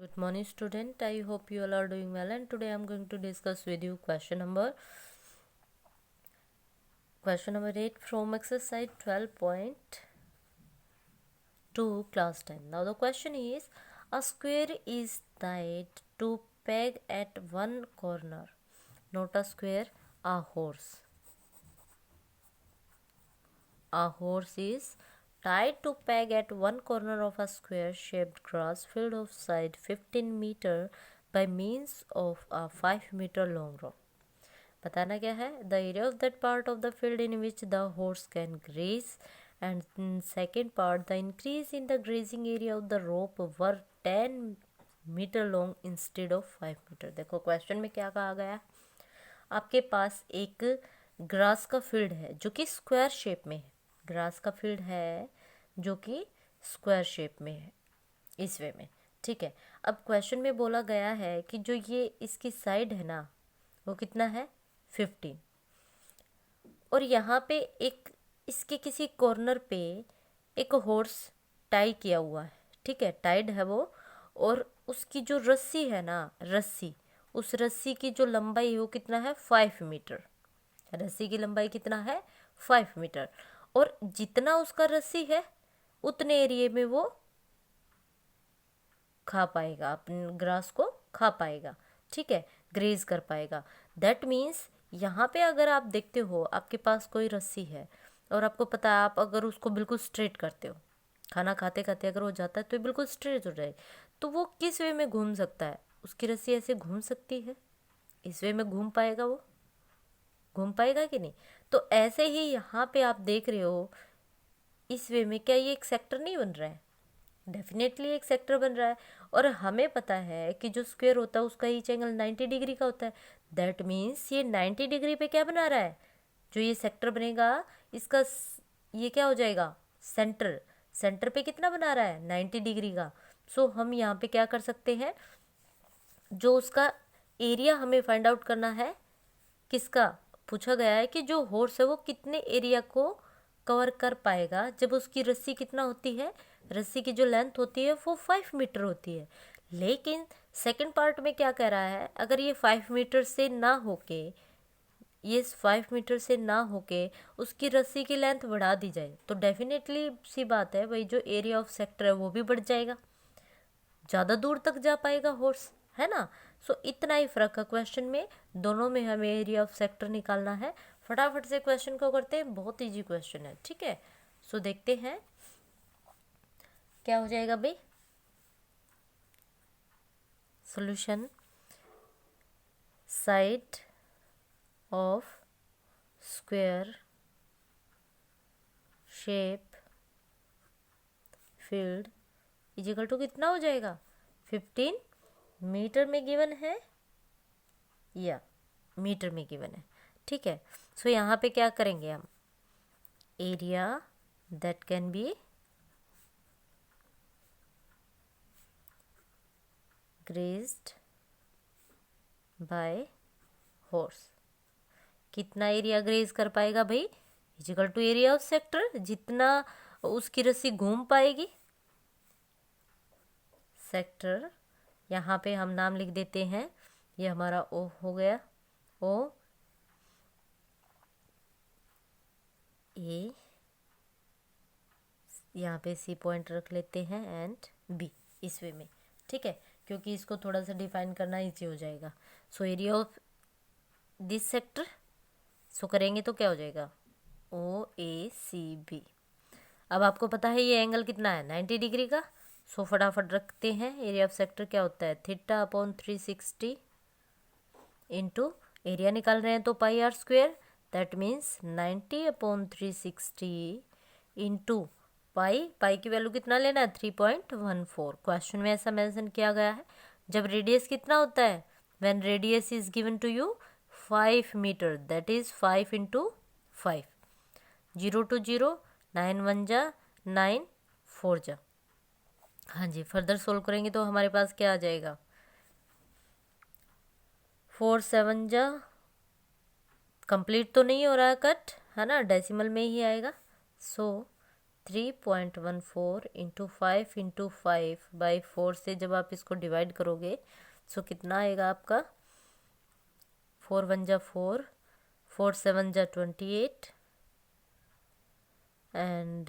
Good morning student, I hope you all are doing well, and today I am going to discuss with you question number 8 from exercise 12.2 class 10. Now the question is, a square is tied to peg at one corner, not a square, a horse. A horse is tied to peg at one corner of a square-shaped grass field of side 15 meter by means of a 5 meter long rope. बताना क्या है? The area of that part of the field in which the horse can graze, and second part, the increase in the grazing area of the rope were 10 meter long instead of 5 meter. देखो question में क्या कहा गया है? आपके पास एक grass का field है जो कि स्क्वायर शेप में है। ग्रास का फील्ड है जो कि स्क्वायर शेप में है, इस वे में, ठीक है। अब क्वेश्चन में बोला गया है कि जो ये इसकी साइड है ना, वो कितना है? 15। और यहाँ पे एक इसके किसी कॉर्नर पे एक हॉर्स टाई किया हुआ है, ठीक है, टाइड है वो। और उसकी जो रस्सी है ना, रस्सी, उस रस्सी की जो लंबाई है वो कितना है? 5 मीटर। रस्सी की लंबाई कितना है? 5 मीटर। और जितना उसका रस्सी है उतने एरिया में वो खा पाएगा, अपने ग्रास को खा पाएगा, ठीक है, ग्रेज कर पाएगा। दैट मीन्स यहाँ पे अगर आप देखते हो, आपके पास कोई रस्सी है और आपको पता है आप अगर उसको बिल्कुल स्ट्रेट करते हो, खाना खाते खाते अगर हो जाता है तो बिल्कुल स्ट्रेट हो जाए, तो वो किस वे में घूम सकता है? उसकी रस्सी ऐसे घूम सकती है, इस वे में घूम पाएगा, वो घूम पाएगा कि नहीं? तो ऐसे ही यहाँ पे आप देख रहे हो, इस वे में क्या ये एक सेक्टर नहीं बन रहा है? डेफिनेटली एक सेक्टर बन रहा है। और हमें पता है कि जो स्क्वायर होता है उसका ईच एंगल 90 डिग्री का होता है। दैट मीन्स ये 90 डिग्री पे क्या बना रहा है? जो ये सेक्टर बनेगा इसका ये क्या हो जाएगा? सेंटर। सेंटर पे कितना बना रहा है? 90 डिग्री का। सो हम यहाँ पे क्या कर सकते हैं, जो उसका एरिया हमें फाइंड आउट करना है, किसका पूछा गया है कि जो हॉर्स है वो कितने एरिया को कवर कर पाएगा जब उसकी रस्सी कितना होती है? रस्सी की जो लेंथ होती है वो 5 मीटर होती है। लेकिन सेकंड पार्ट में क्या कह रहा है, अगर ये 5 मीटर से ना होके, ये 5 मीटर से ना होके उसकी रस्सी की लेंथ बढ़ा दी जाए तो डेफिनेटली सी बात है भाई, जो एरिया ऑफ सेक्टर है वो भी बढ़ जाएगा, ज़्यादा दूर तक जा पाएगा हॉर्स, है ना। सो इतना ही फर्क है क्वेश्चन में, दोनों में हमें एरिया ऑफ सेक्टर निकालना है। फटाफट से क्वेश्चन को करते हैं, बहुत इजी क्वेश्चन है, ठीक है। सो देखते हैं क्या हो जाएगा भाई। Solution, side of square shape field is equal to कितना हो जाएगा? 15 मीटर में गिवन है या मीटर में गिवन है, ठीक है। सो यहाँ पे क्या करेंगे हम? Area that can be grazed by horse. कितना एरिया ग्रेज कर पाएगा भाई? Is equal to area of sector, जितना उसकी रस्सी घूम पाएगी। सेक्टर, यहाँ पे हम नाम लिख देते हैं, ये हमारा ओ हो गया, ओ ए, यहाँ पे सी पॉइंट रख लेते हैं, एंड बी, इस वे में, ठीक है, क्योंकि इसको थोड़ा सा डिफाइन करना इजी हो जाएगा। So area of this sector, so करेंगे तो क्या हो जाएगा? O A C B. अब आपको पता है ये एंगल कितना है? 90 डिग्री का। सो फटाफट रखते हैं, एरिया ऑफ सेक्टर क्या होता है? थीटा अपॉन 360 इंटू एरिया निकाल रहे हैं तो pi are square, that means 90 upon 360 into pi. Pi की वैल्यू कितना लेना है? 3.14। क्वेश्चन में ऐसा मेंशन किया गया है। जब रेडियस कितना होता है? When radius is given to you 5 meter, that is 5 into 5। 0 to 0, 9 1 जा 9, 4 जा। हाँ जी, फर्दर सोल्व करेंगे तो हमारे पास क्या आ जाएगा? 4 7 जा, कंप्लीट तो नहीं हो रहा है कट, है ना, डेसिमल में ही आएगा। सो 3.14 इंटू 5 से जब आप इसको डिवाइड करोगे सो कितना आएगा आपका, 4 1 जा 4, 4 7 जा 28 एंड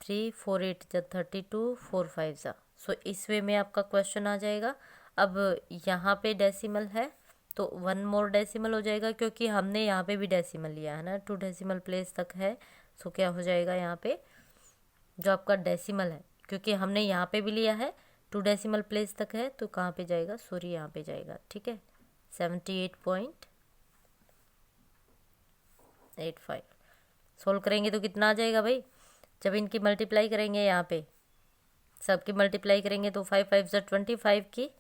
3 4 8 जा 32, 4 5 जा। सो इस वे में आपका क्वेश्चन आ जाएगा। अब यहाँ पे डेसिमल है तो 1 मोर डेसिमल हो जाएगा, क्योंकि हमने यहाँ पे भी डेसिमल लिया है ना, 2 डेसिमल प्लेस तक है। सो क्या हो जाएगा यहाँ पे जो आपका डेसिमल है, क्योंकि हमने यहाँ पे भी लिया है 2 डेसिमल प्लेस तक है, तो कहाँ पे जाएगा, सॉरी यहाँ पे जाएगा, ठीक है, 78.85। सोल्व करेंगे तो कितना आ जाएगा भाई, जब इनकी मल्टीप्लाई करेंगे यहाँ पे सबकी मल्टीप्लाई करेंगे तो 5 5 जा 25 की,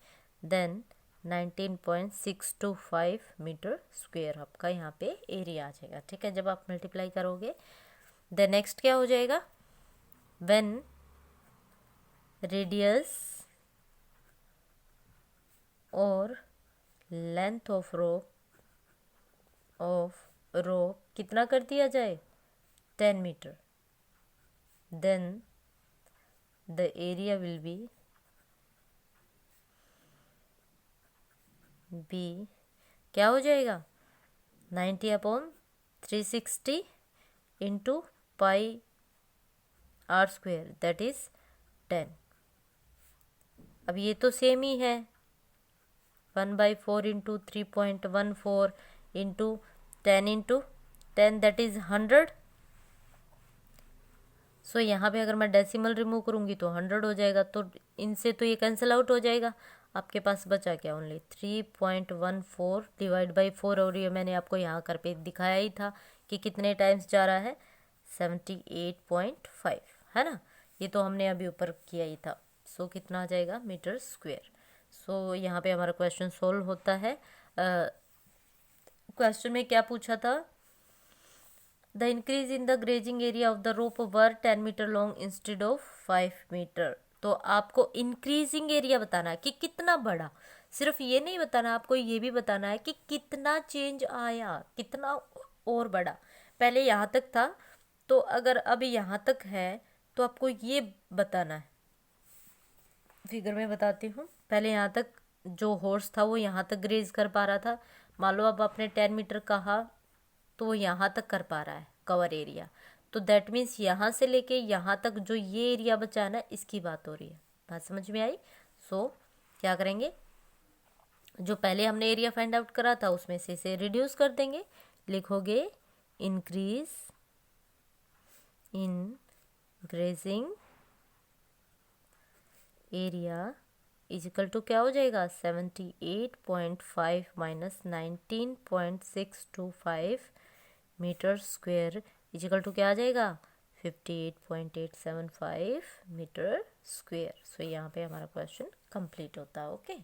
देन 19.625 मीटर स्क्वायर आपका यहाँ पे एरिया आ जाएगा, ठीक है, जब आप मल्टीप्लाई करोगे। देन नेक्स्ट क्या हो जाएगा, when radius और लेंथ ऑफ rope कितना कर दिया जाए, 10 मीटर, then the area will be क्या हो जाएगा, 90/360 into pi are square, that is 10। अब ये तो सेम ही है, 1/4 into 3.14 into 10 into 10 that is 100। So यहाँ पे अगर मैं डेसिमल रिमूव करूँगी तो 100 हो जाएगा, तो इनसे तो ये कैंसिल आउट हो जाएगा। आपके पास बचा क्या, ओनली 3.14 डिवाइड बाई 4, और ये मैंने आपको यहाँ कर पे दिखाया ही था कि कितने टाइम्स जा रहा है, 78.5, है ना, ये तो हमने अभी ऊपर किया ही था। सो कितना आ जाएगा, मीटर स्क्वायर। सो यहाँ पे हमारा क्वेश्चन सोल्व होता है। क्वेश्चन में क्या पूछा था, the increase in the grazing area of the rope were 10 meter long instead of 5 meter. तो आपको इंक्रीजिंग एरिया बताना है कि कितना बड़ा, सिर्फ ये नहीं बताना, आपको ये भी बताना है कि कितना चेंज आया, कितना और बड़ा। पहले यहाँ तक था, तो अगर अब यहाँ तक है तो आपको ये बताना है। फिगर में बताती हूँ, पहले यहाँ तक जो हॉर्स था वो यहाँ तक ग्रेज कर पा रहा था, मान लो अब आपने 10 मीटर कहा तो वो यहाँ तक कर पा रहा है कवर एरिया, तो दैट मीन्स यहाँ से लेके यहाँ तक जो ये एरिया बचा है ना, इसकी बात हो रही है। बात समझ में आई। सो क्या करेंगे, जो पहले हमने एरिया फाइंड आउट करा था उसमें से इसे रिड्यूस कर देंगे, लिखोगे increase in grazing area is equal to क्या हो जाएगा, 78.5 minus 19.625 meter square is equal to क्या आ जाएगा, 58.875 मीटर स्क्वायर। सो यहाँ पे हमारा क्वेश्चन कंप्लीट होता है। ओके।